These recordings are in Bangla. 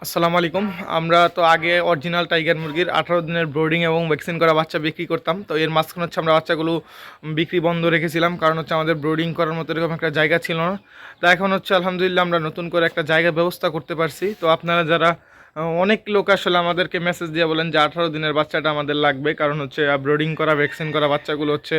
আসসালামু আলাইকুম। আমরা তো আগে অরিজিনাল টাইগার মুরগির 18 দিনের ব্রোডিং এবং ভ্যাকসিন করা বাচ্চা বিক্রি করতাম। তো এর মাঝখানে হচ্ছে আমরা বাচ্চাগুলো বিক্রি বন্ধ রেখেছিলাম, কারণ হচ্ছে আমাদের ব্রোডিং করার মতো এরকম একটা জায়গা ছিল না। তো এখন হচ্ছে আলহামদুলিল্লাহ আমরা নতুন করে একটা জায়গার ব্যবস্থা করতে পারছি। তো আপনারা যারা অনেক লোক আসলে আমাদেরকে মেসেজ দিয়ে বলেন যে 18 দিনের বাচ্চাটা আমাদের লাগবে, কারণ হচ্ছে ব্রোডিং করা ভ্যাকসিন করা বাচ্চাগুলো হচ্ছে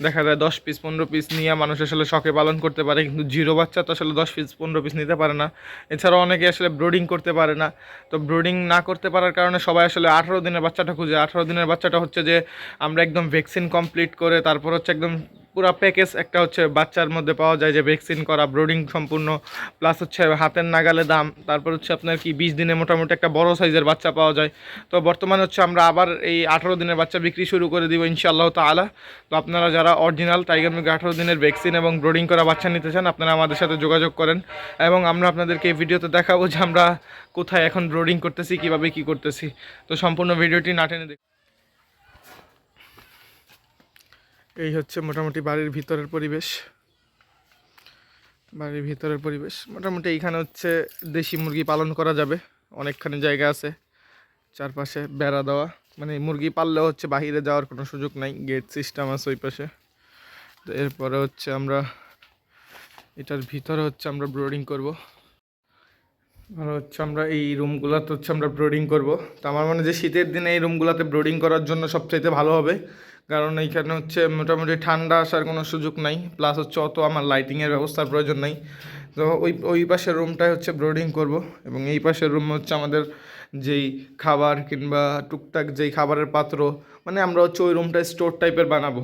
দেখা যায় 10 পিস 15 পিস নিয়ে মানুষ আসলে শখে পালন করতে পারে, কিন্তু জিরো বাচ্চা তো আসলে 10 পিস 15 পিস নিতে পারে না। এছাড়াও অনেকে আসলে ব্রোডিং করতে পারে না। তো ব্রোডিং না করতে পারার কারণে সবাই আসলে 18 দিনের বাচ্চাটা খুঁজে। 18 দিনের বাচ্চাটা হচ্ছে যে আমরা একদম ভ্যাকসিন কমপ্লিট করে তারপর হচ্ছে একদম পুরো প্যাকেজ একটা হচ্ছে বাচ্চার মধ্যে পাওয়া যায়, যে ভ্যাকসিন করা ব্রোডিং সম্পূর্ণ প্লাস হচ্ছে হাতের নাগালে দাম। তারপর হচ্ছে আপনার কি 20 দিনে মোটামুটি একটা বড় সাইজের বাচ্চা পাওয়া যায়। তো বর্তমানে হচ্ছে আমরা আবার এই 18 দিনের বাচ্চা বিক্রি শুরু করে দিব ইনশাআল্লাহ তাআলা। তো আপনারা যারা অরিজিনাল টাইগার মুরগি 18 দিনের ভ্যাকসিন এবং ব্রোডিং করা বাচ্চা নিতে চান, আপনারা আমাদের সাথে যোগাযোগ করেন এবং আমরা আপনাদেরকে এই ভিডিওতে দেখাবো যে আমরা কোথায় এখন ব্রোডিং করতেছি, কিভাবে কি করতেছি। তো সম্পূর্ণ ভিডিওটি না টেনে দেখুন। এই হচ্ছে মোটামুটি বাড়ির ভিতরের পরিবেশ। মোটামুটি এইখানে হচ্ছে দেশি মুরগি পালন করা যাবে। অনেকখানি জায়গা আছে, চারপাশে বেড়া দেওয়া, মানে মুরগি পাললেও হচ্ছে বাহিরে যাওয়ার কোনো সুযোগ নাই, গেট সিস্টেম আছে ওই পাশে। তো এরপরে হচ্ছে আমরা এটার ভিতরে হচ্ছে আমরা ব্রোডিং করব। আর হচ্ছে আমরা এই রুমগুলোতে হচ্ছে আমরা ব্রোডিং করব। তো আমার মনে হয় যে শীতের দিনে এই রুমগুলোতে ব্রোডিং করার জন্য সবচাইতে ভালো হবে, কারণ এইখানে হচ্ছে মোটামুটি ঠান্ডা আসার কোনো সুযোগ নাই, প্লাস হচ্ছে অত আমার লাইটিংয়ের ব্যবস্থার প্রয়োজন নাই। তো ওই পাশের রুমটায় হচ্ছে ব্রোডিং করব, এবং এই পাশের রুম হচ্ছে আমাদের যেই খাবার কিংবা টুকটাক যেই খাবারের পাত্র, মানে আমরা হচ্ছে ওই রুমটা স্টোর টাইপের বানাবো।